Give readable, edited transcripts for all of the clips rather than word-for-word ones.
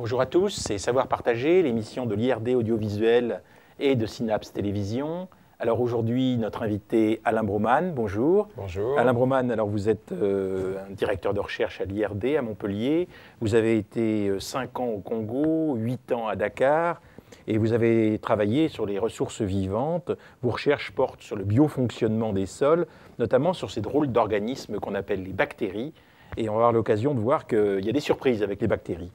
Bonjour à tous, c'est Savoir Partager, l'émission de l'IRD audiovisuel et de Synapse Télévision. Alors aujourd'hui, notre invité Alain Broman, bonjour. Bonjour. Alain Broman, alors vous êtes un directeur de recherche à l'IRD à Montpellier. Vous avez été 5 ans au Congo, 8 ans à Dakar et vous avez travaillé sur les ressources vivantes. Vos recherches portent sur le biofonctionnement des sols, notamment sur ces drôles d'organismes qu'on appelle les bactéries. Et on va avoir l'occasion de voir qu'il y a des surprises avec les bactéries.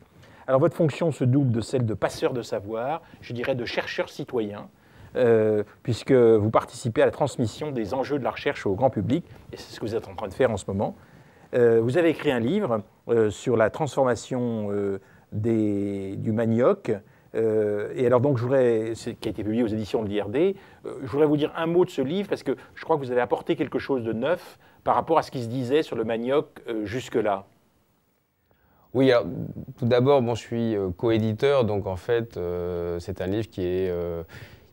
Alors votre fonction se double de celle de passeur de savoir, je dirais de chercheur citoyen, puisque vous participez à la transmission des enjeux de la recherche au grand public, et c'est ce que vous êtes en train de faire en ce moment. Vous avez écrit un livre sur la transformation du manioc, et alors donc qui a été publié aux éditions de l'IRD. Je voudrais vous dire un mot de ce livre, parce que je crois que vous avez apporté quelque chose de neuf par rapport à ce qui se disait sur le manioc jusque-là. Oui, alors, tout d'abord, je suis coéditeur, donc en fait, c'est un livre qui est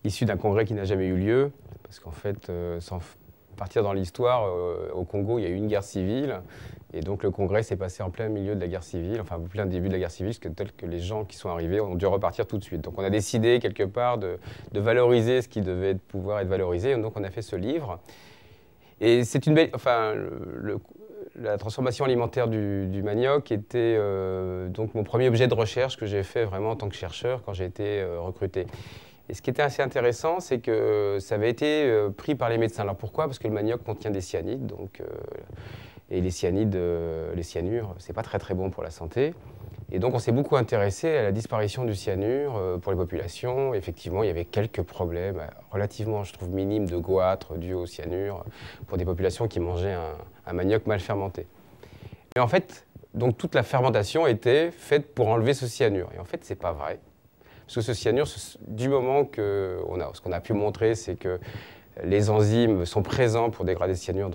issu d'un congrès qui n'a jamais eu lieu, parce qu'en fait, sans partir dans l'histoire, au Congo, il y a eu une guerre civile, et donc le congrès s'est passé en plein milieu de la guerre civile, enfin, en plein début de la guerre civile, tel que les gens qui sont arrivés ont dû repartir tout de suite. Donc on a décidé, quelque part, de valoriser ce qui devait pouvoir être valorisé, et donc on a fait ce livre. Et c'est une belle... Enfin, la transformation alimentaire du manioc était donc mon premier objet de recherche que j'ai fait vraiment en tant que chercheur quand j'ai été recruté. Et ce qui était assez intéressant, c'est que ça avait été pris par les médecins. Alors pourquoi? Parce que le manioc contient des cyanides, et les cyanides, les cyanures, c'est pas très bon pour la santé. Et donc on s'est beaucoup intéressé à la disparition du cyanure pour les populations. Effectivement, il y avait quelques problèmes relativement, je trouve, minimes de goitre dus au cyanure pour des populations qui mangeaient un manioc mal fermenté. Et en fait, donc toute la fermentation était faite pour enlever ce cyanure. Et en fait, c'est pas vrai. Parce que ce cyanure, du moment ce qu'on a pu montrer, c'est que les enzymes sont présents pour dégrader le cyanure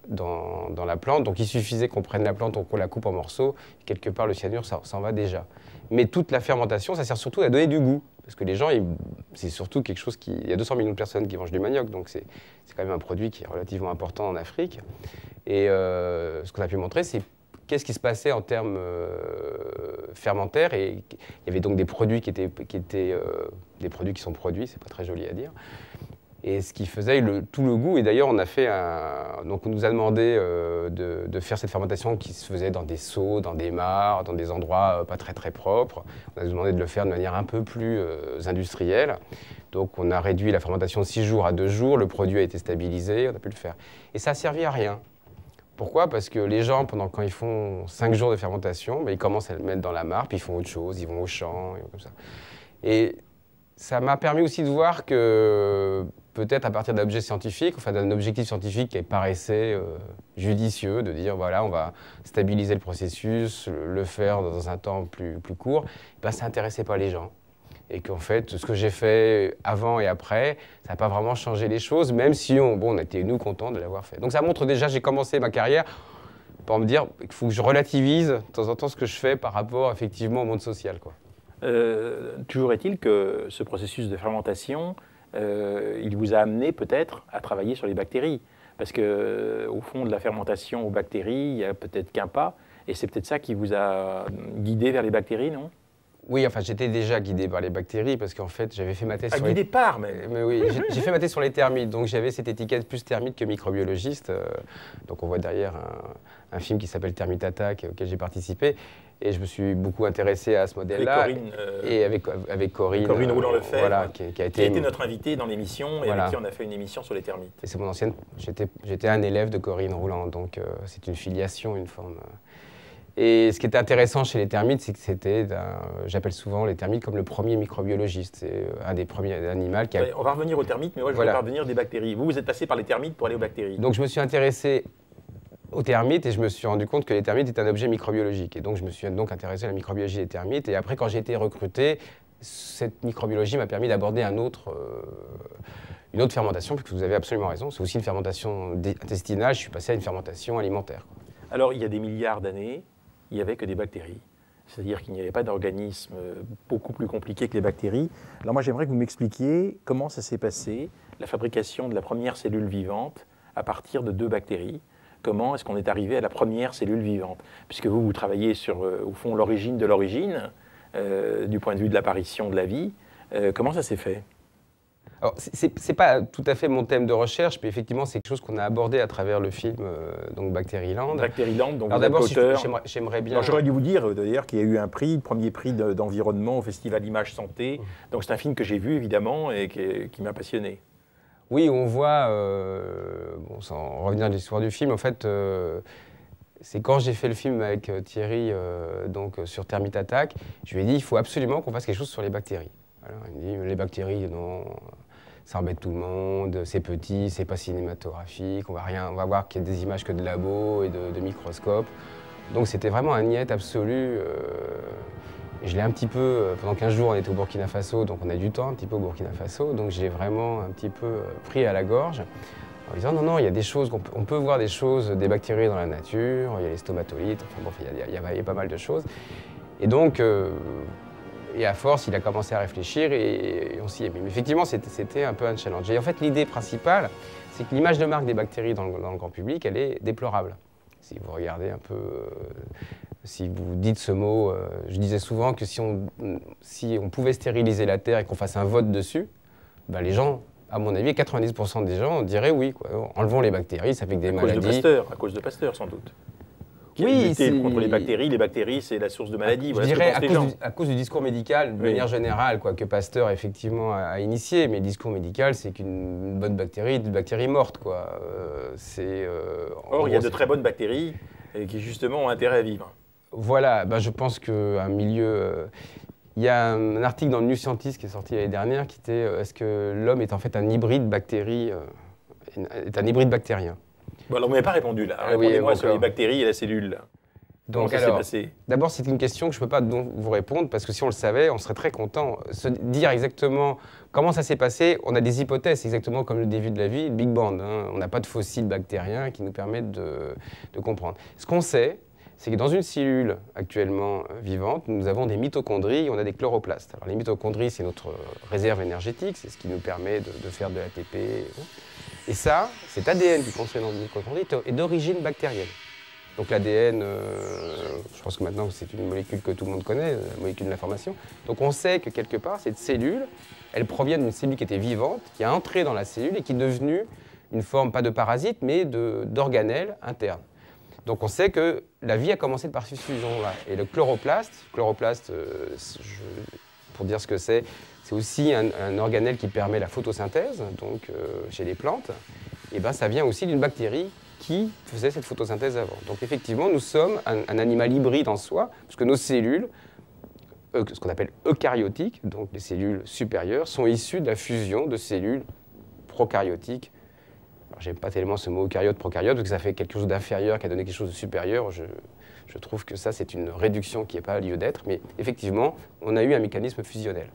dans la plante. Donc il suffisait qu'on prenne la plante, qu'on la coupe en morceaux. Quelque part, le cyanure, ça s'en va déjà. Mais toute la fermentation, ça sert surtout à donner du goût. Parce que les gens, c'est surtout quelque chose qui... Il y a 200 millions de personnes qui mangent du manioc, donc c'est quand même un produit qui est relativement important en Afrique. Et ce qu'on a pu montrer, c'est qu'est-ce qui se passait en termes fermentaires. Et il y avait donc des produits qui étaient des produits qui sont produits, c'est pas très joli à dire. Et ce qui faisait tout le goût, et d'ailleurs donc on nous a demandé de faire cette fermentation qui se faisait dans des seaux, dans des mares, dans des endroits pas très propres. On a demandé de le faire de manière un peu plus industrielle. Donc on a réduit la fermentation de 6 jours à 2 jours, le produit a été stabilisé, on a pu le faire. Et ça a servi à rien. Pourquoi? Parce que les gens, quand ils font 5 jours de fermentation, ils commencent à le mettre dans la mare, puis ils font autre chose, ils vont au champ, comme ça. Et ça m'a permis aussi de voir que peut-être à partir d'objets scientifiques, enfin d'un objectif scientifique qui paraissait judicieux, de dire voilà, on va stabiliser le processus, le faire dans un temps plus court, ça n'intéressait pas les gens. Et qu'en fait, ce que j'ai fait avant et après, ça n'a pas vraiment changé les choses, même si on était, nous, contents de l'avoir fait. Donc ça montre déjà, j'ai commencé ma carrière pour me dire qu'il faut que je relativise de temps en temps ce que je fais par rapport effectivement au monde social, quoi. Toujours est-il que ce processus de fermentation, il vous a amené peut-être à travailler sur les bactéries. Parce qu'au fond de la fermentation aux bactéries, il n'y a peut-être qu'un pas. Et c'est peut-être ça qui vous a guidé vers les bactéries, non? Oui, enfin, j'étais déjà guidé par les bactéries parce qu'en fait, j'avais fait ma thèse sur guidé par, mais oui, j'ai fait ma thèse sur les termites, donc j'avais cette étiquette plus termite que microbiologiste. Donc on voit derrière un film qui s'appelle Termite Attack, auquel j'ai participé. Et je me suis beaucoup intéressé à ce modèle-là. Et avec Corinne. Corinne Roulant-Lefebvre, voilà, qui a été notre invitée dans l'émission et avec qui on a fait une émission sur les termites. Et c'est mon ancienne. J'étais un élève de Corinne Roulant, donc c'est une filiation, une forme. Et ce qui était intéressant chez les termites, c'est que j'appelle souvent les termites comme le premier microbiologiste. C'est un des premiers animaux qui a... On va revenir aux termites, mais moi je voudrais revenir des bactéries. Vous êtes passé par les termites pour aller aux bactéries. Donc je me suis intéressé aux termites et je me suis rendu compte que les termites étaient un objet microbiologique. Et donc je me suis donc intéressé à la microbiologie des termites. Et après, quand j'ai été recruté, cette microbiologie m'a permis d'aborder une autre fermentation, puisque vous avez absolument raison. C'est aussi une fermentation intestinale. Je suis passé à une fermentation alimentaire. Alors il y a des milliards d'années, il n'y avait que des bactéries. C'est-à-dire qu'il n'y avait pas d'organisme beaucoup plus compliqué que les bactéries. Alors moi, j'aimerais que vous m'expliquiez comment ça s'est passé, la fabrication de la première cellule vivante à partir de 2 bactéries. Comment est-ce qu'on est arrivé à la première cellule vivante? Puisque vous travaillez sur, au fond, l'origine de l'origine. du point de vue de l'apparition de la vie. Comment ça s'est fait? Alors, c'est pas tout à fait mon thème de recherche, mais effectivement, c'est quelque chose qu'on a abordé à travers le film donc Bacteriland. Bacteriland, donc alors vous êtes d'abord, l'auteur. j'aimerais bien... J'aurais dû vous dire d'ailleurs qu'il y a eu un prix, le premier prix d'environnement au Festival Image Santé. Donc c'est un film que j'ai vu évidemment et qui m'a passionné. Oui, on voit, bon, sans revenir à l'histoire du film, en fait, c'est quand j'ai fait le film avec Thierry donc, sur Thermite Attack, je lui ai dit il faut absolument qu'on fasse quelque chose sur les bactéries. Alors, il me dit les bactéries, non, ça embête tout le monde, c'est petit, c'est pas cinématographique, on va voir qu'il y a des images que de labo et de microscopes. Donc c'était vraiment un niet absolu. Je l'ai un petit peu, pendant 15 jours on était au Burkina Faso, donc on a du temps un petit peu au Burkina Faso, donc j'ai vraiment un petit peu pris à la gorge en disant non, non, il y a des choses, on peut voir des choses, des bactéries dans la nature, il y a les stomatolites, enfin bon, il y a pas mal de choses. Et donc, et à force, il a commencé à réfléchir et on s'y est mis. Mais effectivement, c'était un peu un challenge. Et en fait, l'idée principale, c'est que l'image de marque des bactéries dans le grand public, elle est déplorable. Si vous regardez un peu, si vous dites ce mot, je disais souvent que si on pouvait stériliser la Terre et qu'on fasse un vote dessus, ben les gens, à mon avis, 90% des gens diraient oui, quoi. Enlevons les bactéries, ça fait que des maladies. À cause de Pasteur, sans doute. Oui, contre les bactéries, c'est la source de maladies. Je dirais à cause du discours médical, de manière générale, quoi, que Pasteur effectivement a initié. Mais le discours médical, c'est qu'une bonne bactérie est une bactérie morte, quoi. Or, il y a de très bonnes bactéries qui justement ont intérêt à vivre. Voilà, ben, je pense qu'un milieu. Il y a un article dans le New Scientist qui est sorti l'année dernière qui était est-ce que l'homme est en fait un hybride bactérie, est un hybride bactérien. Bon, alors, vous n'avez pas répondu là. Répondez-moi sur les bactéries et la cellule. Là. Donc, ça s'est passé? D'abord, c'est une question que je ne peux pas vous répondre parce que si on le savait, on serait très content. Se dire exactement comment ça s'est passé, on a des hypothèses, exactement comme le début de la vie, le Big Bang. Hein. On n'a pas de fossiles bactériens qui nous permettent de comprendre. Ce qu'on sait, c'est que dans une cellule actuellement vivante, nous avons des mitochondries et on a des chloroplastes. Alors, les mitochondries, c'est notre réserve énergétique, c'est ce qui nous permet de faire de l'ATP. Et ça, cet ADN qui est construit dans les mitochondries est d'origine bactérienne. Donc l'ADN, je pense que maintenant c'est une molécule que tout le monde connaît, la molécule de l'information. Donc on sait que quelque part, cette cellule, elle provient d'une cellule qui était vivante, qui a entré dans la cellule et qui est devenue une forme, pas de parasite, mais d'organelle interne. Donc on sait que la vie a commencé par cette fusion-là. Et le chloroplaste, pour dire ce que c'est aussi un organelle qui permet la photosynthèse, donc chez les plantes. Et ben, ça vient aussi d'une bactérie qui faisait cette photosynthèse avant. Donc effectivement, nous sommes un animal hybride en soi, parce que nos cellules, ce qu'on appelle eucaryotiques, donc les cellules supérieures, sont issues de la fusion de cellules prokaryotiques. Alors j'aime pas tellement ce mot eucaryote, prokaryote, parce que ça fait quelque chose d'inférieur qui a donné quelque chose de supérieur. Je trouve que ça, c'est une réduction qui n'est pas lieu d'être, mais effectivement, on a eu un mécanisme fusionnel.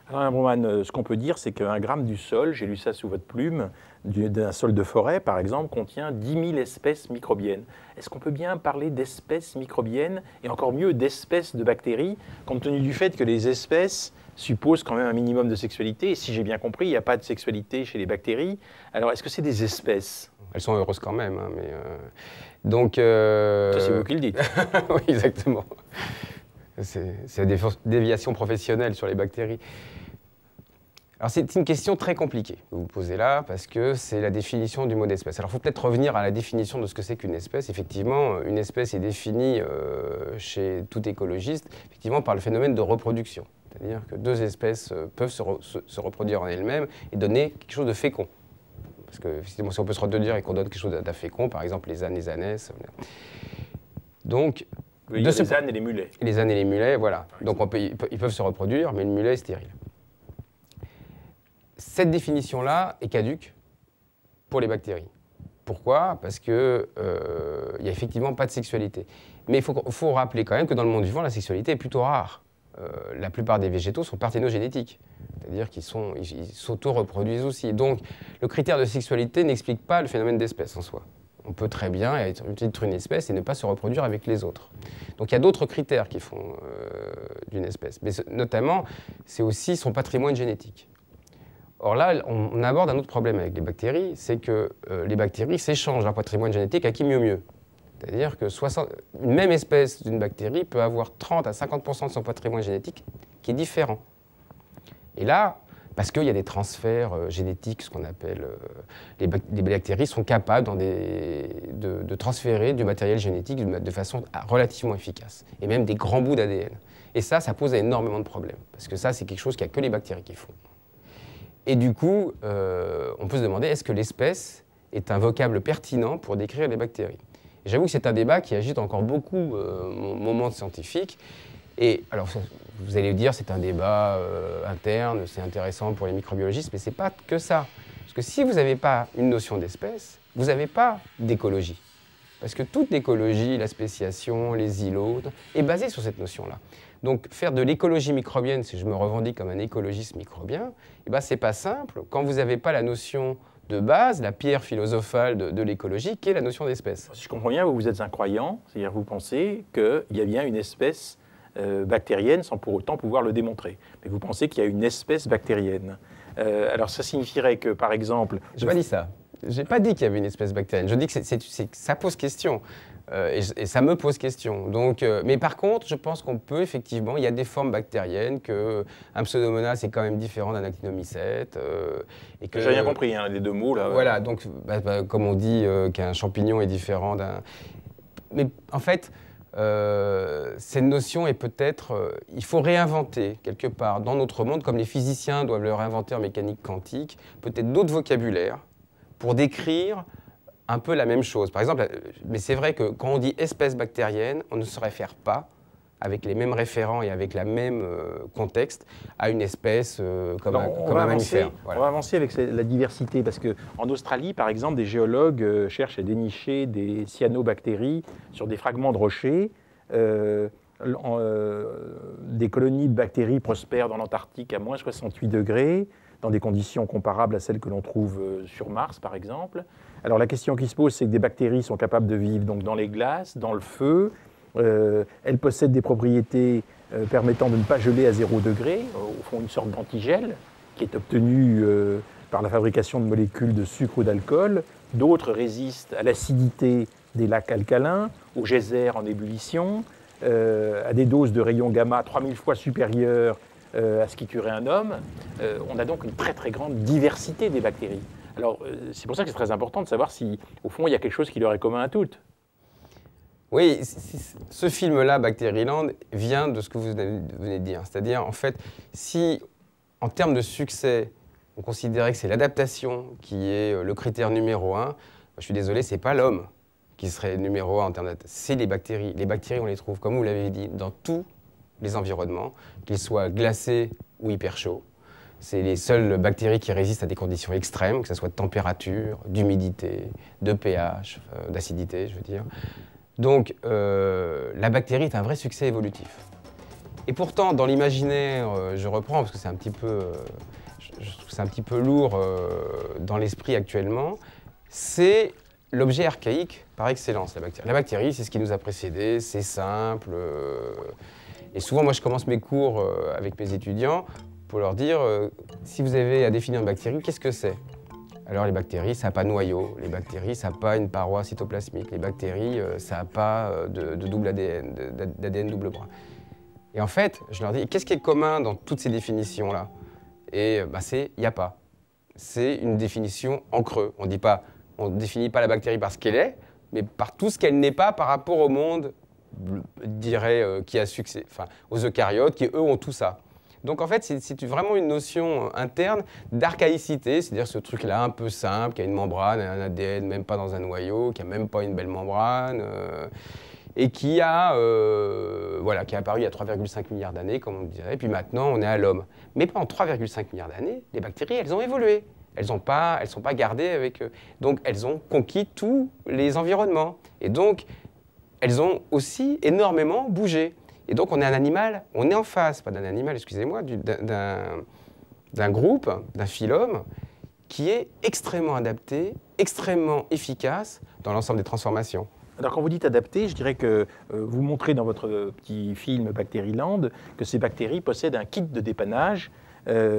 Alors, Broman, ce qu'on peut dire, c'est qu'un gramme du sol, j'ai lu ça sous votre plume, d'un sol de forêt, par exemple, contient 10 000 espèces microbiennes. Est-ce qu'on peut bien parler d'espèces microbiennes, et encore mieux d'espèces de bactéries, compte tenu du fait que les espèces supposent quand même un minimum de sexualité, et si j'ai bien compris, il n'y a pas de sexualité chez les bactéries. Alors, est-ce que c'est des espèces? Elles sont heureuses quand même, hein, mais... Donc... Ça, c'est vous qui le dites. Oui, exactement. C'est la déviation professionnelle sur les bactéries. Alors c'est une question très compliquée que vous posez là, parce que c'est la définition du mot d'espèce. Alors il faut peut-être revenir à la définition de ce que c'est qu'une espèce. Effectivement, une espèce est définie chez tout écologiste, effectivement, par le phénomène de reproduction. C'est-à-dire que deux espèces peuvent se reproduire en elles-mêmes et donner quelque chose de fécond. Parce que effectivement, si on peut se reproduire et qu'on donne quelque chose d'infécond, par exemple les ânes, les ânesses. Donc, oui, les ânes et les mulets. Les ânes et les mulets, voilà. Donc ils peuvent se reproduire, mais le mulet est stérile. Cette définition-là est caduque pour les bactéries. Pourquoi? Parce qu'il n'y a effectivement pas de sexualité. Mais il faut rappeler quand même que dans le monde vivant, la sexualité est plutôt rare. La plupart des végétaux sont parthénogénétiques, c'est-à-dire qu'ils s'auto-reproduisent aussi. Donc le critère de sexualité n'explique pas le phénomène d'espèce en soi. On peut très bien être une espèce et ne pas se reproduire avec les autres. Donc il y a d'autres critères qui font d'une espèce. Mais notamment, c'est aussi son patrimoine génétique. Or là, on aborde un autre problème avec les bactéries, c'est que les bactéries s'échangent leur patrimoine génétique à qui mieux mieux. C'est-à-dire que une même espèce d'une bactérie peut avoir 30 à 50% de son patrimoine génétique qui est différent. Et là, parce qu'il y a des transferts génétiques, ce qu'on appelle... les bactéries sont capables de transférer du matériel génétique de façon relativement efficace, et même des grands bouts d'ADN. Et ça pose énormément de problèmes, parce que ça, c'est quelque chose qu'il n'y a que les bactéries qui font. Et du coup, on peut se demander, est-ce que l'espèce est un vocable pertinent pour décrire les bactéries? J'avoue que c'est un débat qui agite encore beaucoup mon monde scientifique. Et alors, vous allez dire, c'est un débat interne, c'est intéressant pour les microbiologistes, mais ce n'est pas que ça. Parce que si vous n'avez pas une notion d'espèce, vous n'avez pas d'écologie. Parce que toute l'écologie, la spéciation, les îlots, est basée sur cette notion-là. Donc, faire de l'écologie microbienne, si je me revendique comme un écologiste microbien, eh ben, ce n'est pas simple quand vous n'avez pas la notion de base, la pierre philosophale de l'écologie, qui est la notion d'espèce. Si je comprends bien, vous êtes un croyant, c'est-à-dire vous pensez qu'il y a bien une espèce bactérienne sans pour autant pouvoir le démontrer. Mais vous pensez qu'il y a une espèce bactérienne. Alors ça signifierait que, par exemple... Je n'ai pas dit ça. Je n'ai pas dit qu'il y avait une espèce bactérienne. Je dis que ça pose question. Et ça me pose question. Donc, mais par contre, je pense qu'on peut effectivement, il y a des formes bactériennes, qu'un pseudomonas c'est quand même différent d'un actinomycète. J'ai rien compris, hein, les deux mots là. Voilà, donc comme on dit qu'un champignon est différent d'un... Mais en fait, cette notion est peut-être... il faut réinventer quelque part dans notre monde, comme les physiciens doivent le réinventer en mécanique quantique, peut-être d'autres vocabulaires pour décrire un peu la même chose. Par exemple, mais c'est vrai que quand on dit espèce bactérienne, on ne se réfère pas, avec les mêmes référents et avec le même contexte, à une espèce comme un mammifère. Voilà. On va avancer avec la diversité, parce qu'en Australie, par exemple, des géologues cherchent à dénicher des cyanobactéries sur des fragments de rochers. Des colonies de bactéries prospèrent dans l'Antarctique à moins 68 degrés, dans des conditions comparables à celles que l'on trouve sur Mars, par exemple. Alors la question qui se pose, c'est que des bactéries sont capables de vivre donc, dans les glaces, dans le feu. Elles possèdent des propriétés permettant de ne pas geler à 0 degré, au fond une sorte d'antigel, qui est obtenu par la fabrication de molécules de sucre ou d'alcool. D'autres résistent à l'acidité des lacs alcalins, aux geysers en ébullition, à des doses de rayons gamma 3000 fois supérieures à ce qui tuerait un homme. On a donc une très très grande diversité des bactéries. Alors c'est pour ça que c'est très important de savoir si, au fond, il y a quelque chose qui leur est commun à toutes. Oui, ce film-là, Bacteriland, vient de ce que vous venez de dire. C'est-à-dire, en fait, si, en termes de succès, on considérait que c'est l'adaptation qui est le critère numéro 1, je suis désolé, ce n'est pas l'homme qui serait numéro 1 en termes d'adaptation, c'est les bactéries. Les bactéries, on les trouve, comme vous l'avez dit, dans tous les environnements, qu'ils soient glacés ou hyper chauds. C'est les seules bactéries qui résistent à des conditions extrêmes, que ce soit de température, d'humidité, de pH, d'acidité, je veux dire. Donc, la bactérie est un vrai succès évolutif. Et pourtant, dans l'imaginaire, je reprends, parce que c'est un petit peu, je trouve que c'est un petit peu lourd dans l'esprit actuellement, c'est l'objet archaïque par excellence, la bactérie. La bactérie, c'est ce qui nous a précédés, c'est simple. Et souvent, moi, je commence mes cours avec mes étudiants pour leur dire, si vous avez à définir une bactérie, qu'est-ce que c'est ? Alors les bactéries, ça n'a pas de noyau, les bactéries, ça n'a pas une paroi cytoplasmique, les bactéries, ça n'a pas de double ADN, d'ADN double bras. Et en fait, je leur dis, qu'est-ce qui est commun dans toutes ces définitions-là? Et il n'y a pas. C'est une définition en creux. On ne définit pas la bactérie par ce qu'elle est, mais par tout ce qu'elle n'est pas par rapport au monde, je dirais, qui a succès, enfin, aux eucaryotes, qui eux ont tout ça. Donc en fait, c'est vraiment une notion interne d'archaïcité, c'est-à-dire ce truc-là un peu simple, qui a une membrane, un ADN, même pas dans un noyau, qui n'a même pas une belle membrane, et qui a, qui est apparu il y a 3,5 milliards d'années, comme on dirait, et puis maintenant on est à l'homme. Mais pendant 3,5 milliards d'années, les bactéries, elles ont évolué. Elles ne sont pas gardées avec eux. Donc elles ont conquis tous les environnements. Et donc, elles ont aussi énormément bougé. Et donc, on est un animal, on est en face, pas d'un animal, excusez-moi, d'un groupe, d'un phylum, qui est extrêmement adapté, extrêmement efficace dans l'ensemble des transformations. Alors, quand vous dites adapté, je dirais que vous montrez dans votre petit film Bacteriland que ces bactéries possèdent un kit de dépannage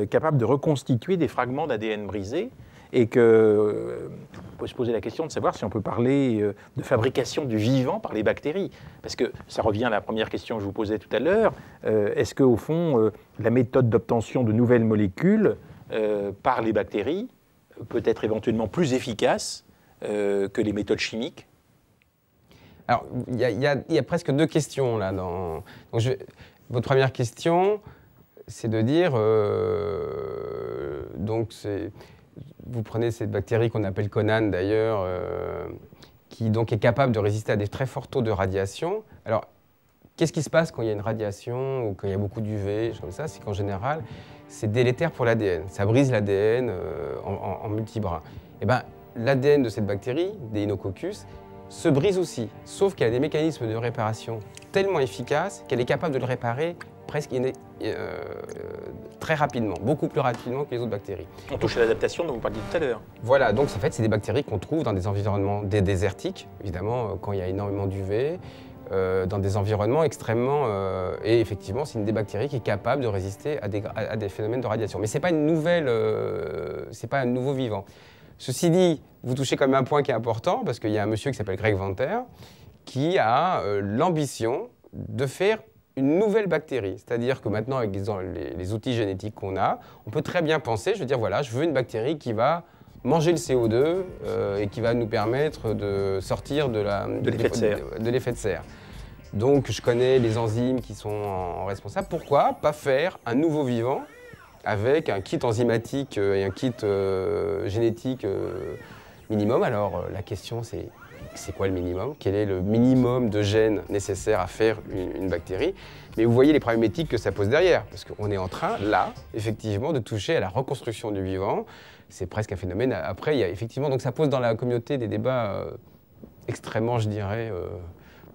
capable de reconstituer des fragments d'ADN brisés. et que on peut se poser la question de savoir si on peut parler de fabrication du vivant par les bactéries. Parce que ça revient à la première question que je vous posais tout à l'heure. Est-ce qu'au fond, la méthode d'obtention de nouvelles molécules par les bactéries peut être éventuellement plus efficace que les méthodes chimiques? Alors, il y a presque deux questions là. Votre première question, c'est de dire, vous prenez cette bactérie qu'on appelle Conan d'ailleurs, qui donc est capable de résister à des très forts taux de radiation. Alors, qu'est-ce qui se passe quand il y a une radiation ou quand il y a beaucoup d'UV, comme ça? C'est qu'en général, c'est délétère pour l'ADN. Ça brise l'ADN en multibrins. Et ben, l'ADN de cette bactérie, des Inococcus, se brise aussi, sauf qu'elle a des mécanismes de réparation tellement efficaces qu'elle est capable de le réparer presque très rapidement, beaucoup plus rapidement que les autres bactéries. On touche à l'adaptation dont vous parliez tout à l'heure. Voilà, donc en fait, c'est des bactéries qu'on trouve dans des environnements désertiques, évidemment, quand il y a énormément d'UV, dans des environnements extrêmement... et effectivement, c'est une des bactéries qui est capable de résister à des phénomènes de radiation. Mais ce n'est pas une nouvelle... c'est pas un nouveau vivant. Ceci dit, vous touchez quand même un point qui est important, parce qu'il y a un monsieur qui s'appelle Greg Venter, qui a l'ambition de faire une nouvelle bactérie. C'est-à-dire que maintenant, avec les outils génétiques qu'on a, on peut très bien penser, je veux dire, voilà, je veux une bactérie qui va manger le CO2 et qui va nous permettre de sortir de l'effet de serre. Donc, je connais les enzymes qui sont responsables. Pourquoi pas faire un nouveau vivant avec un kit enzymatique et un kit génétique minimum? Alors, la question, c'est quoi le minimum? Quel est le minimum de gènes nécessaires à faire une bactérie? Mais vous voyez les problèmes éthiques que ça pose derrière, parce qu'on est en train, là, effectivement, de toucher à la reconstruction du vivant. C'est presque un phénomène. Après, il y a effectivement, donc ça pose dans la communauté des débats extrêmement, je dirais,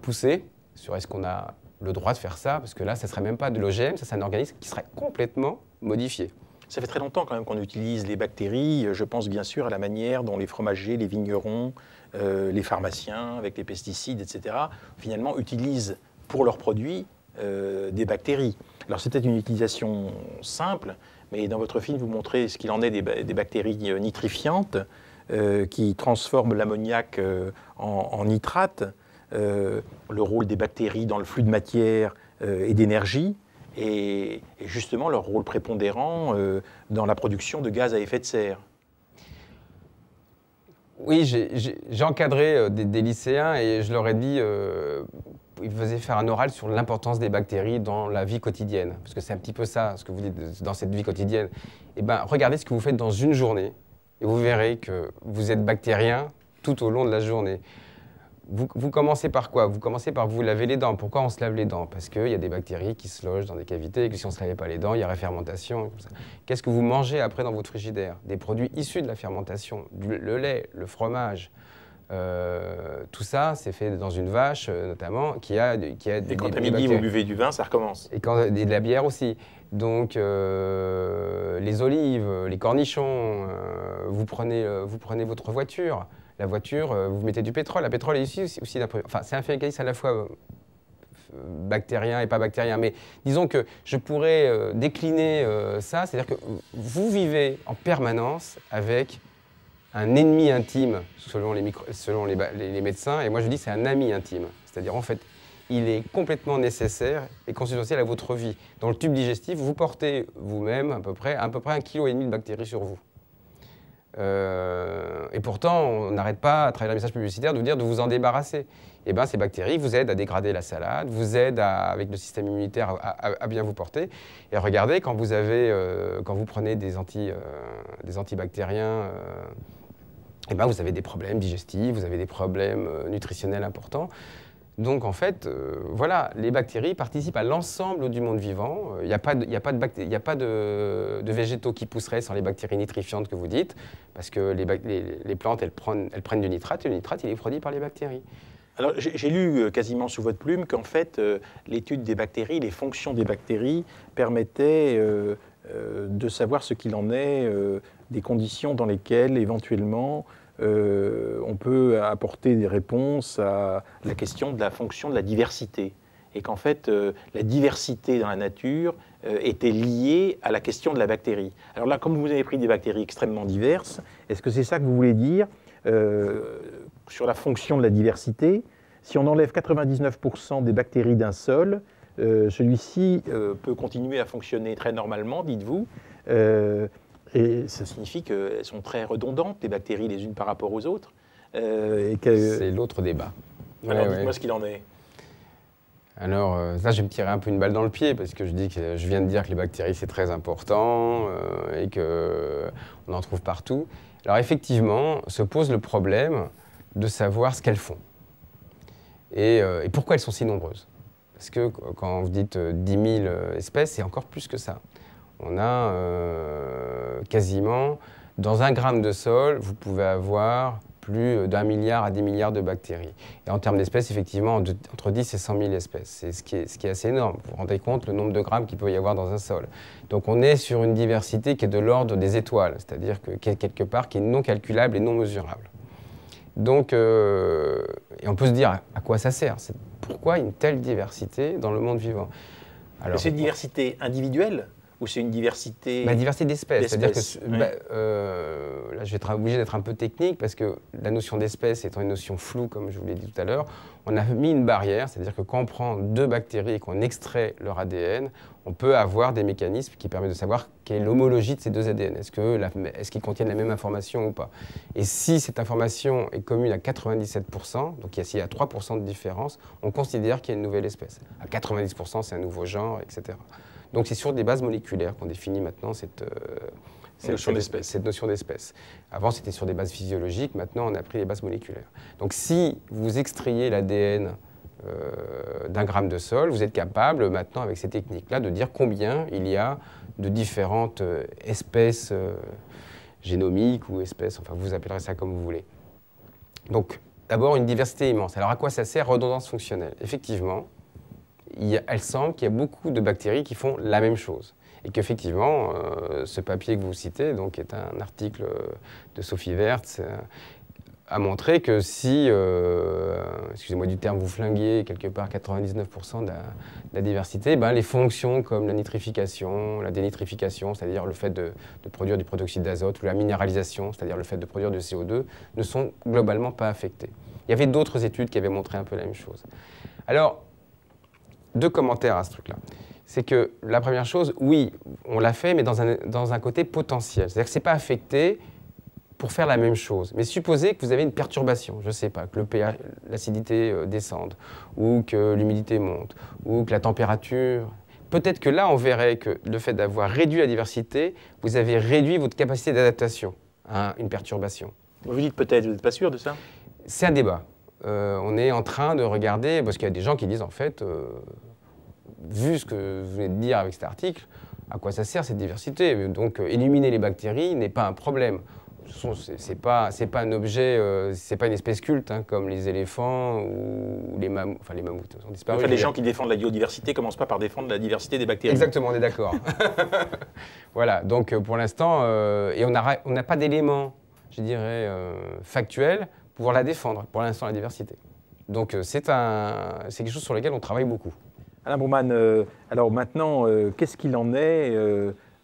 poussés sur est-ce qu'on a le droit de faire ça, parce que là, ça ne serait même pas de l'OGM, ça c'est un organisme qui serait complètement modifié. Ça fait très longtemps quand même qu'on utilise les bactéries. Je pense bien sûr à la manière dont les fromagers, les vignerons, les pharmaciens, avec les pesticides, etc., finalement utilisent pour leurs produits des bactéries. Alors c'était une utilisation simple, mais dans votre film, vous montrez ce qu'il en est des bactéries nitrifiantes qui transforment l'ammoniac en nitrate, le rôle des bactéries dans le flux de matière et d'énergie, et justement leur rôle prépondérant dans la production de gaz à effet de serre. Oui, j'ai encadré des lycéens et je leur ai dit, ils faisaient faire un oral sur l'importance des bactéries dans la vie quotidienne. Parce que c'est un petit peu ça, ce que vous dites dans cette vie quotidienne. Eh bien, regardez ce que vous faites dans une journée et vous verrez que vous êtes bactérien tout au long de la journée. Vous commencez par quoi? Vous commencez par vous laver les dents. Pourquoi on se lave les dents? Parce qu'il y a des bactéries qui se logent dans des cavités et que si on ne se lavait pas les dents, il y aurait fermentation. Qu'est-ce que vous mangez après dans votre frigidaire? Des produits issus de la fermentation, le lait, le fromage. Tout ça, c'est fait dans une vache, notamment, qui a des Et quand à midi, vous buvez du vin, ça recommence. Et de la bière aussi. Donc, les olives, les cornichons, vous prenez votre voiture. La voiture, vous mettez du pétrole. Le pétrole est issu aussi d'un... Enfin, c'est un mécanisme à la fois bactérien et pas bactérien. Mais disons que je pourrais décliner ça. C'est-à-dire que vous vivez en permanence avec un ennemi intime, selon les médecins. Et moi, je dis c'est un ami intime. C'est-à-dire, en fait, il est complètement nécessaire et consubstantiel à votre vie. Dans le tube digestif, vous portez vous-même à peu près 1,5 kg de bactéries sur vous. Et pourtant, on n'arrête pas, à travers les messages publicitaires, de vous dire de vous en débarrasser. Et bien, ces bactéries vous aident à dégrader la salade, vous aident avec le système immunitaire à bien vous porter. Et regardez, quand vous prenez des antibactériens, et ben, vous avez des problèmes digestifs, vous avez des problèmes nutritionnels importants. Donc en fait, voilà, les bactéries participent à l'ensemble du monde vivant. Il n'y a pas de végétaux qui pousseraient sans les bactéries nitrifiantes que vous dites, parce que les plantes, elles prennent du nitrate, et le nitrate, il est produit par les bactéries. Alors j'ai lu quasiment sous votre plume qu'en fait, l'étude des bactéries, les fonctions des bactéries permettaient de savoir ce qu'il en est des conditions dans lesquelles éventuellement on peut apporter des réponses à la question de la fonction de la diversité. et qu'en fait, la diversité dans la nature était liée à la question de la bactérie. Alors là, comme vous avez pris des bactéries extrêmement diverses, est-ce que c'est ça que vous voulez dire sur la fonction de la diversité? Si on enlève 99% des bactéries d'un sol, celui-ci peut continuer à fonctionner très normalement, dites-vous. Et ça signifie qu'elles sont très redondantes, les bactéries, les unes par rapport aux autres. C'est l'autre débat. Alors, dites-moi ce qu'il en est. Alors, là, je vais me tirer un peu une balle dans le pied, parce que je viens de dire que les bactéries, c'est très important et qu'on en trouve partout. Alors, effectivement, se pose le problème de savoir ce qu'elles font et pourquoi elles sont si nombreuses. Parce que quand vous dites 10 000 espèces, c'est encore plus que ça. On a quasiment, dans 1 gramme de sol, vous pouvez avoir plus d'1 milliard à 10 milliards de bactéries. Et en termes d'espèces, effectivement, entre 10 et 100 000 espèces. C'est ce qui est assez énorme. Vous vous rendez compte le nombre de grammes qu'il peut y avoir dans un sol. Donc on est sur une diversité qui est de l'ordre des étoiles, c'est-à-dire qui est quelque part qui est non calculable et non mesurable. Donc, et on peut se dire à quoi ça sert? Pourquoi une telle diversité dans le monde vivant? C'est une diversité individuelle ou c'est une diversité... Diversité d'espèces. C'est-à-dire que oui. là, je vais être obligé d'être un peu technique parce que la notion d'espèce étant une notion floue, comme je vous l'ai dit tout à l'heure, on a mis une barrière, c'est-à-dire que quand on prend 2 bactéries et qu'on extrait leur ADN, on peut avoir des mécanismes qui permettent de savoir quelle est l'homologie de ces 2 ADN. Est-ce qu'ils contiennent la même information ou pas? Et si cette information est commune à 97%, donc s'il y a 3% de différence, on considère qu'il y a une nouvelle espèce. À 90%, c'est un nouveau genre, etc. Donc c'est sur des bases moléculaires qu'on définit maintenant cette notion d'espèce. Avant, c'était sur des bases physiologiques, maintenant on a pris les bases moléculaires. Donc si vous extrayez l'ADN d'1 gramme de sol, vous êtes capable maintenant, avec ces techniques-là, de dire combien il y a de différentes espèces génomiques ou espèces, enfin vous appellerez ça comme vous voulez. Donc d'abord une diversité immense. Alors à quoi ça sert? Redondance fonctionnelle. Effectivement, elle semble qu'il y a beaucoup de bactéries qui font la même chose. Et qu'effectivement, ce papier que vous citez, donc, qui est un article de Sophie Wertz, a montré que si, excusez-moi du terme, vous flinguiez quelque part 99% de la diversité, les fonctions comme la nitrification, la dénitrification, c'est-à-dire le fait de produire du protoxyde d'azote, ou la minéralisation, c'est-à-dire le fait de produire du CO2, ne sont globalement pas affectées. Il y avait d'autres études qui avaient montré un peu la même chose. Alors, 2 commentaires à ce truc-là. C'est que la première chose, oui, on l'a fait, mais dans un côté potentiel. C'est-à-dire que ce n'est pas affecté pour faire la même chose. Mais supposez que vous avez une perturbation, je ne sais pas, que l'acidité descende, ou que l'humidité monte, ou que la température... Peut-être que là, on verrait que le fait d'avoir réduit la diversité, vous avez réduit votre capacité d'adaptation à une perturbation. Vous dites peut-être, vous n'êtes pas sûr de ça? C'est un débat. On est en train de regarder, parce qu'il y a des gens qui disent en fait, vu ce que vous venez de dire avec cet article, à quoi ça sert cette diversité? Donc éliminer les bactéries n'est pas un problème. C'est pas un objet, c'est pas une espèce culte comme les éléphants ou les mammouths. Enfin les mammouths ont disparu. Enfin, les gens qui défendent la biodiversité ne commencent pas par défendre la diversité des bactéries. Exactement, on est d'accord. Voilà, donc pour l'instant, et on n'a pas d'éléments, je dirais, factuels pour pouvoir la défendre, pour l'instant, la diversité. Donc c'est quelque chose sur lequel on travaille beaucoup. Alain Baumann, alors maintenant, qu'est-ce qu'il en est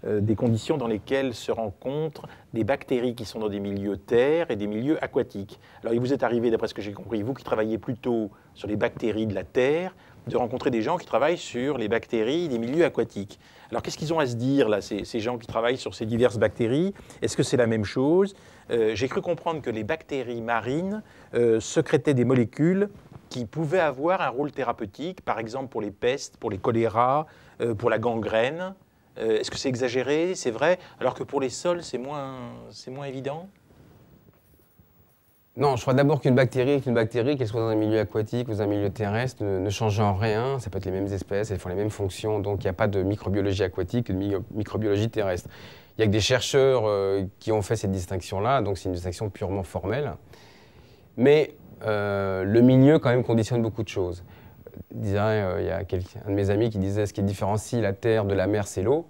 des conditions dans lesquelles se rencontrent des bactéries qui sont dans des milieux terres et des milieux aquatiques? Alors il vous est arrivé, d'après ce que j'ai compris, vous qui travaillez plutôt sur les bactéries de la terre, de rencontrer des gens qui travaillent sur les bactéries des milieux aquatiques. Alors qu'est-ce qu'ils ont à se dire, là, ces gens qui travaillent sur ces diverses bactéries? Est-ce que c'est la même chose? J'ai cru comprendre que les bactéries marines sécrétaient des molécules qui pouvaient avoir un rôle thérapeutique, par exemple pour les pestes, pour les choléras, pour la gangrène. Est-ce que c'est exagéré? C'est vrai? Alors que pour les sols, c'est moins évident? Non, je crois d'abord qu'une bactérie est une bactérie, qu'elle soit dans un milieu aquatique ou dans un milieu terrestre, ne change en rien. Ça peut être les mêmes espèces, elles font les mêmes fonctions, donc il n'y a pas de microbiologie aquatique et de microbiologie terrestre. Il n'y a que des chercheurs qui ont fait cette distinction-là, donc c'est une distinction purement formelle. Mais le milieu, quand même, conditionne beaucoup de choses. Il y a un de mes amis qui disait ce qui différencie la terre de la mer, c'est l'eau.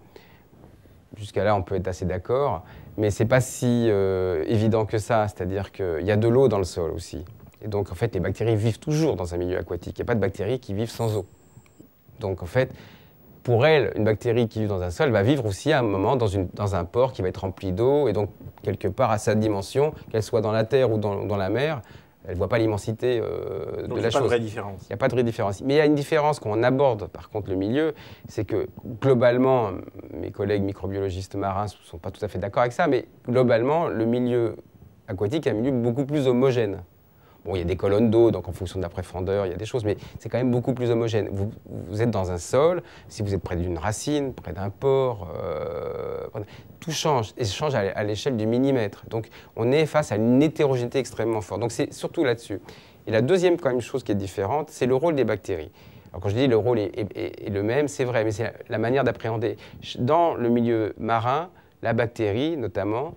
Jusqu'à là, on peut être assez d'accord, mais ce n'est pas si évident que ça. C'est-à-dire qu'il y a de l'eau dans le sol aussi. Et donc, en fait, les bactéries vivent toujours dans un milieu aquatique. Il n'y a pas de bactéries qui vivent sans eau. Donc en fait, pour elle, une bactérie qui vit dans un sol va vivre aussi à un moment dans un pore qui va être rempli d'eau, et donc quelque part à sa dimension, qu'elle soit dans la terre ou dans la mer, elle ne voit pas l'immensité de la chose. Donc il n'y a pas de vraie différence. Il n'y a pas de vraie différence. Mais il y a une différence quand on aborde par contre le milieu, c'est que globalement, mes collègues microbiologistes marins ne sont pas tout à fait d'accord avec ça, mais globalement, le milieu aquatique est un milieu beaucoup plus homogène. Bon, il y a des colonnes d'eau, donc en fonction de la profondeur, il y a des choses, mais c'est quand même beaucoup plus homogène. Vous êtes dans un sol, si vous êtes près d'une racine, près d'un pore, tout change, et change à l'échelle du millimètre. Donc on est face à une hétérogénéité extrêmement forte. Donc c'est surtout là-dessus. Et la deuxième quand même chose qui est différente, c'est le rôle des bactéries. Alors quand je dis le rôle est le même, c'est vrai, mais c'est la manière d'appréhender. Dans le milieu marin, la bactérie notamment,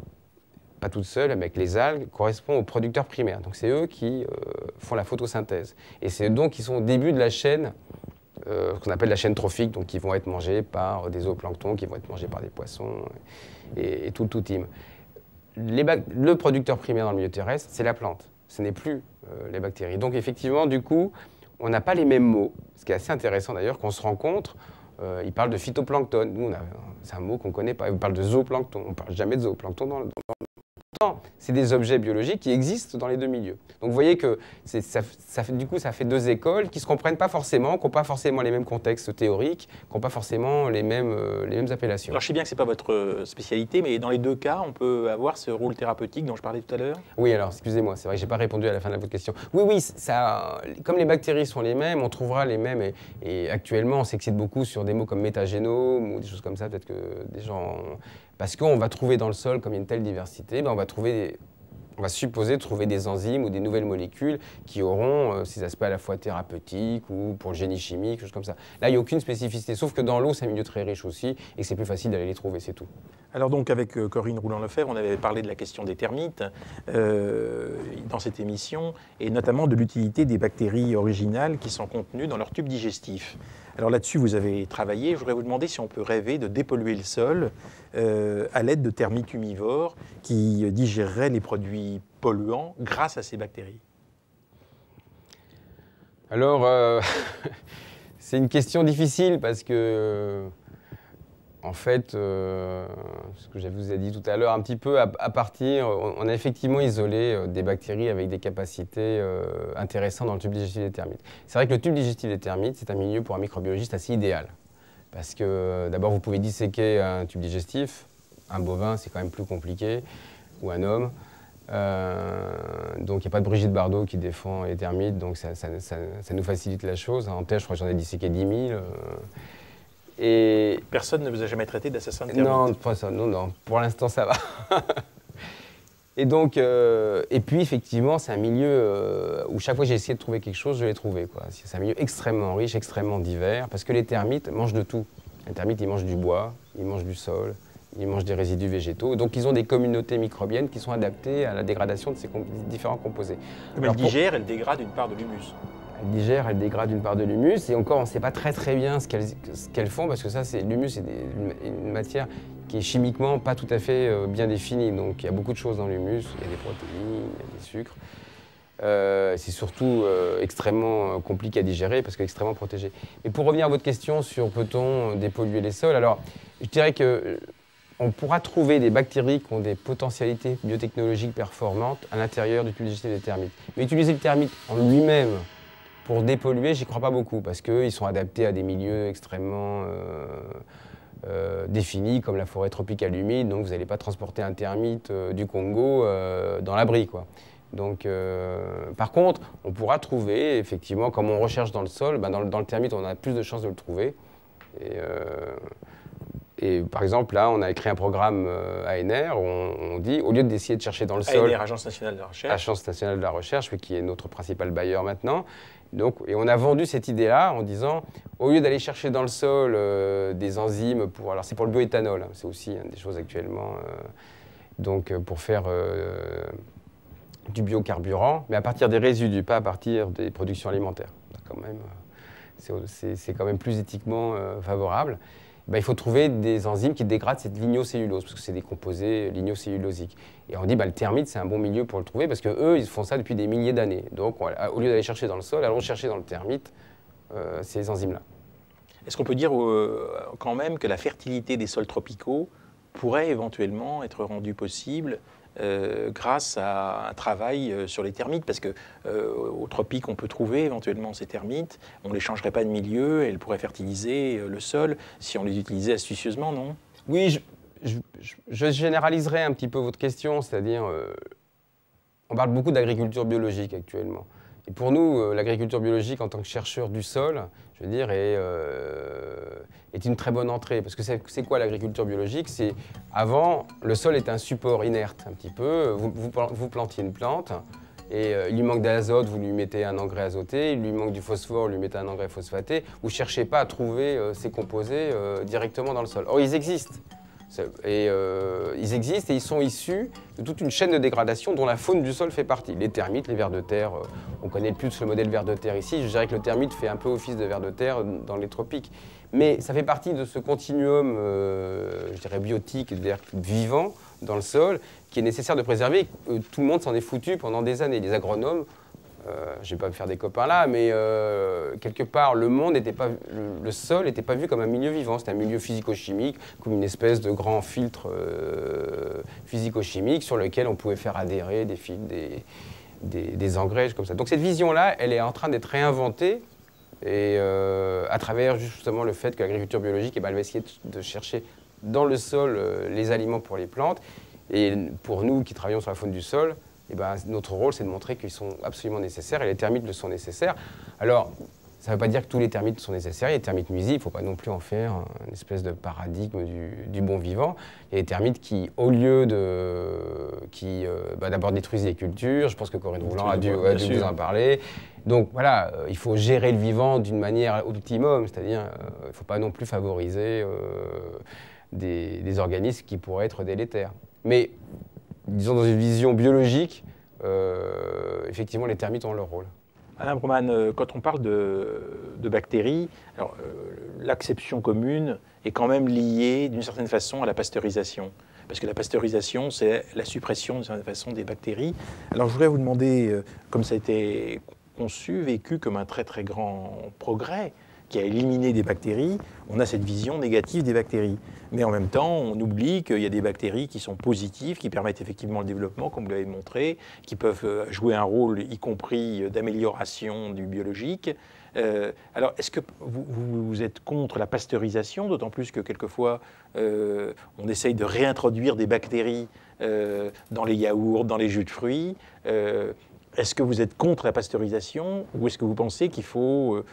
pas toute seule, avec les algues, correspond aux producteurs primaires. Donc c'est eux qui font la photosynthèse. Et c'est donc qui sont au début de la chaîne, ce qu'on appelle la chaîne trophique, donc qui vont être mangés par des zooplanctons, qui vont être mangés par des poissons, et tout team. Le producteur primaire dans le milieu terrestre, c'est la plante. Ce n'est plus les bactéries. Donc effectivement, du coup, on n'a pas les mêmes mots. Ce qui est assez intéressant d'ailleurs, qu'on se rencontre, ils parlent de phytoplancton. Nous, c'est un mot qu'on ne connaît pas. Ils parlent de zooplancton. On ne parle jamais de zooplancton dans c'est des objets biologiques qui existent dans les deux milieux. Donc vous voyez que du coup, ça fait deux écoles qui ne se comprennent pas forcément, qui n'ont pas forcément les mêmes contextes théoriques, qui n'ont pas forcément les mêmes appellations. Alors je sais bien que ce n'est pas votre spécialité, mais dans les deux cas, on peut avoir ce rôle thérapeutique dont je parlais tout à l'heure? Oui, alors excusez-moi, c'est vrai que je n'ai pas répondu à la fin de votre question. Oui, comme les bactéries sont les mêmes, on trouvera les mêmes. Et actuellement, on s'excite beaucoup sur des mots comme métagénome ou des choses comme ça. Peut-être que des gens... Parce qu'on va trouver dans le sol, comme il y a une telle diversité, on va supposer trouver des enzymes ou des nouvelles molécules qui auront ces aspects à la fois thérapeutiques ou pour le génie chimique, choses comme ça. Là, il n'y a aucune spécificité, sauf que dans l'eau, c'est un milieu très riche aussi et que c'est plus facile d'aller les trouver, c'est tout. Alors donc, avec Corinne Rouland-Lefebvre, on avait parlé de la question des termites dans cette émission, et notamment de l'utilité des bactéries originales qui sont contenues dans leur tube digestif. Alors là-dessus, vous avez travaillé. Je voudrais vous demander si on peut rêver de dépolluer le sol à l'aide de termites humivores qui digéreraient les produits polluants grâce à ces bactéries. Alors, c'est une question difficile parce que, en fait, ce que je vous ai dit tout à l'heure, un petit peu on a effectivement isolé des bactéries avec des capacités intéressantes dans le tube digestif des termites. C'est vrai que le tube digestif des termites, c'est un milieu pour un microbiologiste assez idéal. Parce que d'abord, vous pouvez disséquer un tube digestif. Un bovin, c'est quand même plus compliqué, ou un homme. Donc il n'y a pas de Brigitte Bardot qui défend les termites, donc ça nous facilite la chose. En tête, je crois que j'en ai disséqué 10 000. Et personne ne vous a jamais traité d'assassin de termites? Non, pour l'instant ça va. Et donc, et puis effectivement, c'est un milieu où chaque fois que j'ai essayé de trouver quelque chose, je l'ai trouvé, quoi. C'est un milieu extrêmement riche, extrêmement divers, parce que les termites mangent de tout. Les termites, ils mangent du bois, ils mangent du sol, ils mangent des résidus végétaux. Donc ils ont des communautés microbiennes qui sont adaptées à la dégradation de ces différents composés. Mais elles digèrent, elles dégradent une part de l'humus. Elles digèrent, elles dégradent une part de l'humus, et encore on ne sait pas très bien ce qu'elles font, parce que ça, l'humus, c'est une matière qui est chimiquement pas tout à fait bien définie. Donc il y a beaucoup de choses dans l'humus, il y a des protéines, il y a des sucres. C'est surtout extrêmement compliqué à digérer parce qu'extrêmement protégé. Mais pour revenir à votre question sur peut-on dépolluer les sols, alors je dirais que on pourra trouver des bactéries qui ont des potentialités biotechnologiques performantes à l'intérieur du tube digestif des termites. Mais utiliser le termite en lui-même pour dépolluer, j'y crois pas beaucoup, parce qu'ils sont adaptés à des milieux extrêmement définis, comme la forêt tropicale humide, donc vous n'allez pas transporter un termite du Congo dans l'abri, quoi. Donc, par contre, on pourra trouver, effectivement, comme on recherche dans le sol, dans le termite, on a plus de chances de le trouver. Et par exemple, là, on a écrit un programme ANR où on dit, au lieu d'essayer de chercher dans le sol... ANR, Agence nationale de la recherche. Agence nationale de la recherche, qui est notre principal bailleur maintenant. Donc, et on a vendu cette idée-là en disant, au lieu d'aller chercher dans le sol des enzymes pour... Alors, c'est pour le bioéthanol, hein, c'est aussi des choses actuellement... donc, pour faire du biocarburant, mais à partir des résidus, pas à partir des productions alimentaires. Quand même, c'est quand même plus éthiquement favorable. Ben, il faut trouver des enzymes qui dégradent cette lignocellulose, parce que c'est des composés lignocellulosiques. Et on dit le termite, c'est un bon milieu pour le trouver, parce qu'eux, ils font ça depuis des milliers d'années. Donc, au lieu d'aller chercher dans le sol, allons chercher dans le termite ces enzymes-là. Est-ce qu'on peut dire quand même que la fertilité des sols tropicaux pourrait éventuellement être rendue possible grâce à un travail sur les termites? Parce qu'aux tropiques, on peut trouver éventuellement ces termites. On ne les changerait pas de milieu et elles pourraient fertiliser le sol si on les utilisait astucieusement, non? Oui, je généraliserai un petit peu votre question, c'est-à-dire, on parle beaucoup d'agriculture biologique actuellement. Et pour nous, l'agriculture biologique en tant que chercheur du sol, je veux dire, est une très bonne entrée. Parce que c'est quoi l'agriculture biologique? C'est avant, le sol est un support inerte un petit peu. Vous plantiez une plante et il lui manque d'azote, vous lui mettez un engrais azoté. Il lui manque du phosphore, vous lui mettez un engrais phosphaté. Vous ne cherchez pas à trouver ces composés directement dans le sol. Or, ils existent. Ils existent et ils sont issus de toute une chaîne de dégradation dont la faune du sol fait partie. Les termites, les vers de terre, on connaît plus le modèle ver de terre ici. Je dirais que le termite fait un peu office de ver de terre dans les tropiques. Mais ça fait partie de ce continuum, je dirais, biotique, c'est-à-dire vivant dans le sol, qui est nécessaire de préserver. Tout le monde s'en est foutu pendant des années. Les agronomes, je ne vais pas me faire des copains là, mais quelque part, le sol n'était pas vu comme un milieu vivant. C'était un milieu physico-chimique, comme une espèce de grand filtre physico-chimique sur lequel on pouvait faire adhérer des fils, des engrais, comme ça. Donc cette vision-là, elle est en train d'être réinventée et à travers justement le fait que l'agriculture biologique, elle va essayer de chercher dans le sol les aliments pour les plantes. Et pour nous qui travaillons sur la faune du sol, eh ben, notre rôle, c'est de montrer qu'ils sont absolument nécessaires et les termites le sont nécessaires. Alors, ça ne veut pas dire que tous les termites sont nécessaires. Il y a des termites nuisibles, il ne faut pas non plus en faire une espèce de paradigme du bon vivant. Il y a des termites qui, au lieu d'abord détruisent les cultures, je pense que Corinne Rouland a dû vous en parler. Donc voilà, il faut gérer le vivant d'une manière optimum, c'est-à-dire il ne faut pas non plus favoriser des organismes qui pourraient être délétères. Mais disons dans une vision biologique, effectivement les termites ont leur rôle. Alain Broman, quand on parle de bactéries, l'acception commune est quand même liée d'une certaine façon à la pasteurisation. Parce que la pasteurisation, c'est la suppression d'une certaine façon des bactéries. Alors je voudrais vous demander, comme ça a été conçu, vécu comme un très très grand progrès, qui a éliminé des bactéries, on a cette vision négative des bactéries. Mais en même temps, on oublie qu'il y a des bactéries qui sont positives, qui permettent effectivement le développement, comme vous l'avez montré, qui peuvent jouer un rôle, y compris d'amélioration du biologique. Alors, est-ce que vous êtes contre la pasteurisation, d'autant plus que quelquefois, on essaye de réintroduire des bactéries dans les yaourts, dans les jus de fruits est-ce que vous êtes contre la pasteurisation ou est-ce que vous pensez qu'il faut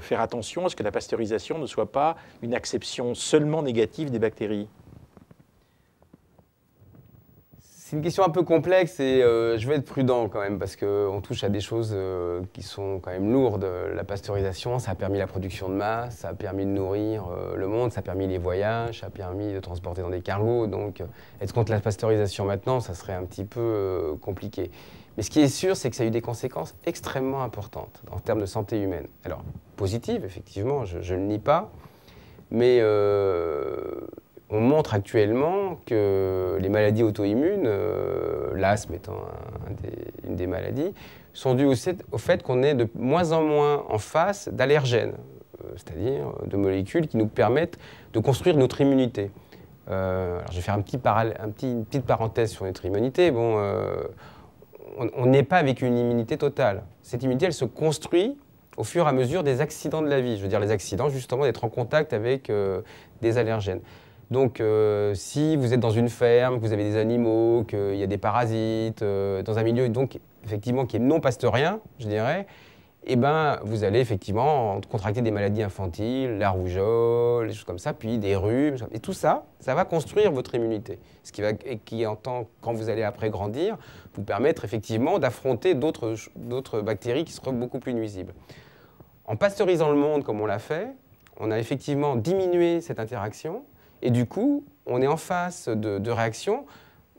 faire attention à ce que la pasteurisation ne soit pas une acception seulement négative des bactéries? C'est une question un peu complexe et je vais être prudent quand même parce qu'on touche à des choses qui sont quand même lourdes. La pasteurisation, ça a permis la production de masse, ça a permis de nourrir le monde, ça a permis les voyages, ça a permis de transporter dans des cargos. Donc être contre la pasteurisation maintenant, ça serait un petit peu compliqué. Mais ce qui est sûr, c'est que ça a eu des conséquences extrêmement importantes en termes de santé humaine. Alors, positives, effectivement, je ne le nie pas, mais on montre actuellement que les maladies auto-immunes, l'asthme étant une des maladies, sont dues au fait qu'on est de moins en moins en face d'allergènes, c'est-à-dire de molécules qui nous permettent de construire notre immunité. Alors, je vais faire une petite parenthèse sur notre immunité. Bon, on n'est pas avec une immunité totale. Cette immunité, elle se construit au fur et à mesure des accidents de la vie. Je veux dire les accidents, justement, d'être en contact avec des allergènes. Donc, si vous êtes dans une ferme, que vous avez des animaux, qu'il y a des parasites, dans un milieu, donc, effectivement, qui est non pasteurien, je dirais, eh ben, vous allez effectivement contracter des maladies infantiles, la rougeole, des choses comme ça, puis des rhumes. Et tout ça, ça va construire votre immunité. Ce qui va, quand vous allez après grandir, vous permettre effectivement d'affronter d'autres bactéries qui seront beaucoup plus nuisibles. En pasteurisant le monde comme on l'a fait, on a effectivement diminué cette interaction et du coup, on est en face de réactions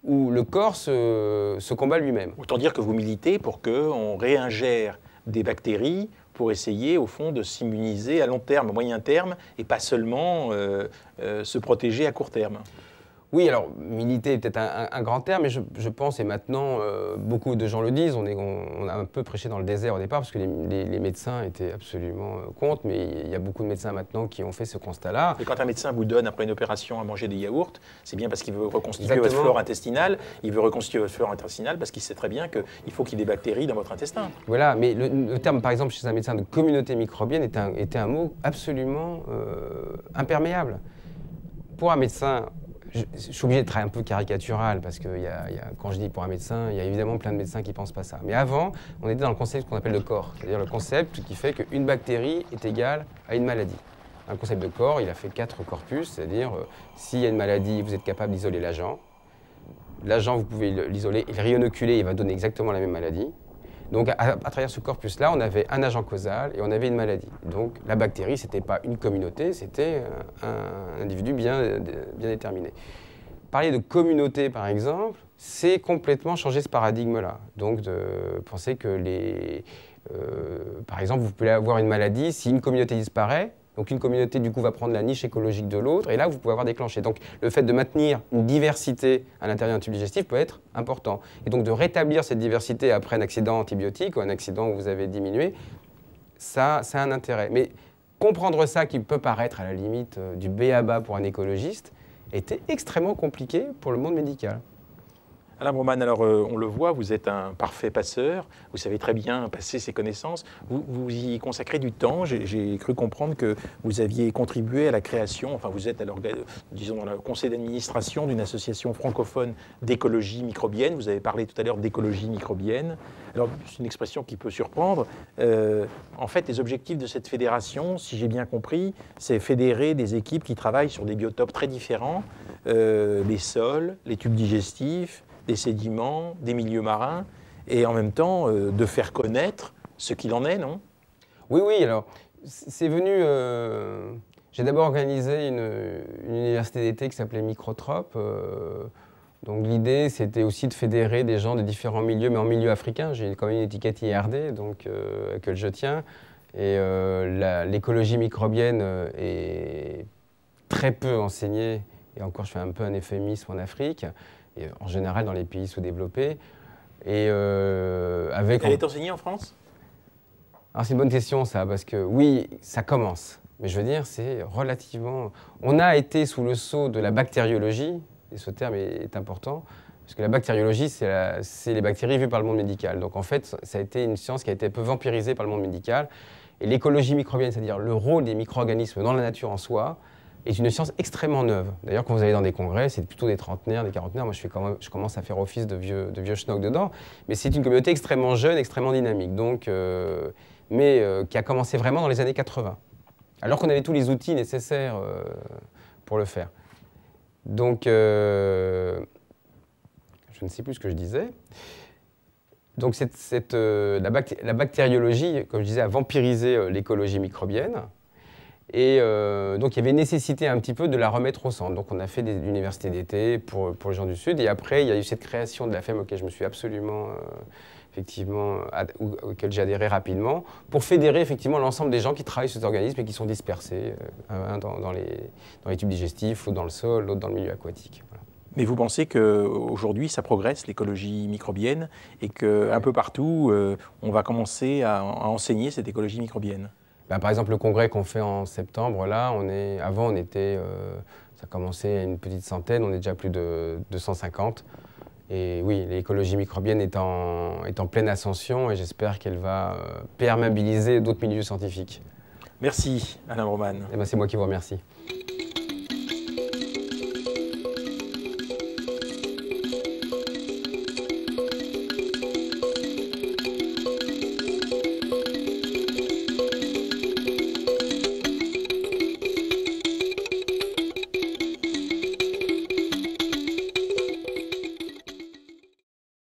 où le corps se combat lui-même. Autant dire que vous militez pour qu'on réingère des bactéries pour essayer, au fond, de s'immuniser à long terme, à moyen terme, et pas seulement se protéger à court terme. Oui, alors militer est peut-être un grand terme, mais je pense, et maintenant beaucoup de gens le disent, on a un peu prêché dans le désert au départ, parce que les médecins étaient absolument contre, mais il y a beaucoup de médecins maintenant qui ont fait ce constat-là. Et quand un médecin vous donne, après une opération, à manger des yaourts, c'est bien parce qu'il veut reconstituer Exactement. votre flore intestinale. Il veut reconstituer votre flore intestinale parce qu'il sait très bien qu'il faut qu'il y ait des bactéries dans votre intestin. Voilà, mais le terme, par exemple, chez un médecin de communauté microbienne était un mot absolument imperméable. Pour un médecin, je suis obligé d'être un peu caricatural parce que quand je dis pour un médecin, il y a évidemment plein de médecins qui ne pensent pas ça. Mais avant, on était dans le concept qu'on appelle de corps, c'est-à-dire le concept qui fait qu'une bactérie est égale à une maladie. Un concept de corps, il a fait 4 corpus, c'est-à-dire s'il y a une maladie, vous êtes capable d'isoler l'agent. L'agent, vous pouvez l'isoler et le réinoculer, il va donner exactement la même maladie. Donc à travers ce corpus-là, on avait un agent causal et on avait une maladie. Donc la bactérie, ce n'était pas une communauté, c'était un individu bien déterminé. Parler de communauté, par exemple, c'est complètement changer ce paradigme-là. Donc de penser que par exemple, vous pouvez avoir une maladie, si une communauté disparaît, donc une communauté, du coup, va prendre la niche écologique de l'autre, et là, vous pouvez avoir déclenché. Donc le fait de maintenir une diversité à l'intérieur d'un tube digestif peut être important. Et donc de rétablir cette diversité après un accident antibiotique ou un accident où vous avez diminué, ça a un intérêt. Mais comprendre ça, qui peut paraître à la limite du b.a.-ba pour un écologiste, était extrêmement compliqué pour le monde médical. Alain Broman, alors on le voit, vous êtes un parfait passeur, vous savez très bien passer ses connaissances, vous y consacrez du temps, j'ai cru comprendre que vous aviez contribué à la création, enfin vous êtes disons dans le conseil d'administration d'une association francophone d'écologie microbienne, vous avez parlé tout à l'heure d'écologie microbienne, alors c'est une expression qui peut surprendre, en fait les objectifs de cette fédération, si j'ai bien compris, c'est fédérer des équipes qui travaillent sur des biotopes très différents, les sols, les tubes digestifs, des sédiments, des milieux marins, et en même temps de faire connaître ce qu'il en est, non? Oui, alors c'est venu... J'ai d'abord organisé une université d'été qui s'appelait Microtrope. Donc l'idée, c'était aussi de fédérer des gens de différents milieux, mais en milieu africain. J'ai quand même une étiquette IRD, donc, à laquelle je tiens. Et l'écologie microbienne est très peu enseignée, et encore je fais un peu un euphémisme en Afrique, et en général dans les pays sous-développés. Et Elle est enseignée en France? Alors c'est une bonne question ça, parce que oui, ça commence. Mais je veux dire, c'est relativement... On a été sous le sceau de la bactériologie, et ce terme est important, parce que la bactériologie, c'est les bactéries vues par le monde médical. Donc en fait, ça a été une science qui a été un peu vampirisée par le monde médical. Et l'écologie microbienne, c'est-à-dire le rôle des micro-organismes dans la nature en soi, est une science extrêmement neuve. D'ailleurs, quand vous allez dans des congrès, c'est plutôt des trentenaires, des quarantenaires. Moi, je commence à faire office de vieux schnock dedans. Mais c'est une communauté extrêmement jeune, extrêmement dynamique, donc, qui a commencé vraiment dans les années 80. Alors qu'on avait tous les outils nécessaires pour le faire. Donc, je ne sais plus ce que je disais. Donc, la bactériologie, comme je disais, a vampirisé l'écologie microbienne. Et donc, il y avait nécessité un petit peu de la remettre au centre. Donc, on a fait des universités d'été pour les gens du Sud. Et après, il y a eu cette création de la FEM auquel je me suis absolument, effectivement, auquel j'ai adhéré rapidement, pour fédérer effectivement l'ensemble des gens qui travaillent sur cet organisme et qui sont dispersés, un dans les tubes digestifs, l'autre dans le sol, l'autre dans le milieu aquatique. Voilà. Mais vous pensez qu'aujourd'hui, ça progresse, l'écologie microbienne, et qu'un peu partout, on va commencer à enseigner cette écologie microbienne? Ben, par exemple, le congrès qu'on fait en septembre, là, avant, on était, ça commençait à une petite centaine, on est déjà plus de 250. Et oui, l'écologie microbienne est en pleine ascension et j'espère qu'elle va perméabiliser d'autres milieux scientifiques. Merci, Alain Broman. Eh ben, c'est moi qui vous remercie.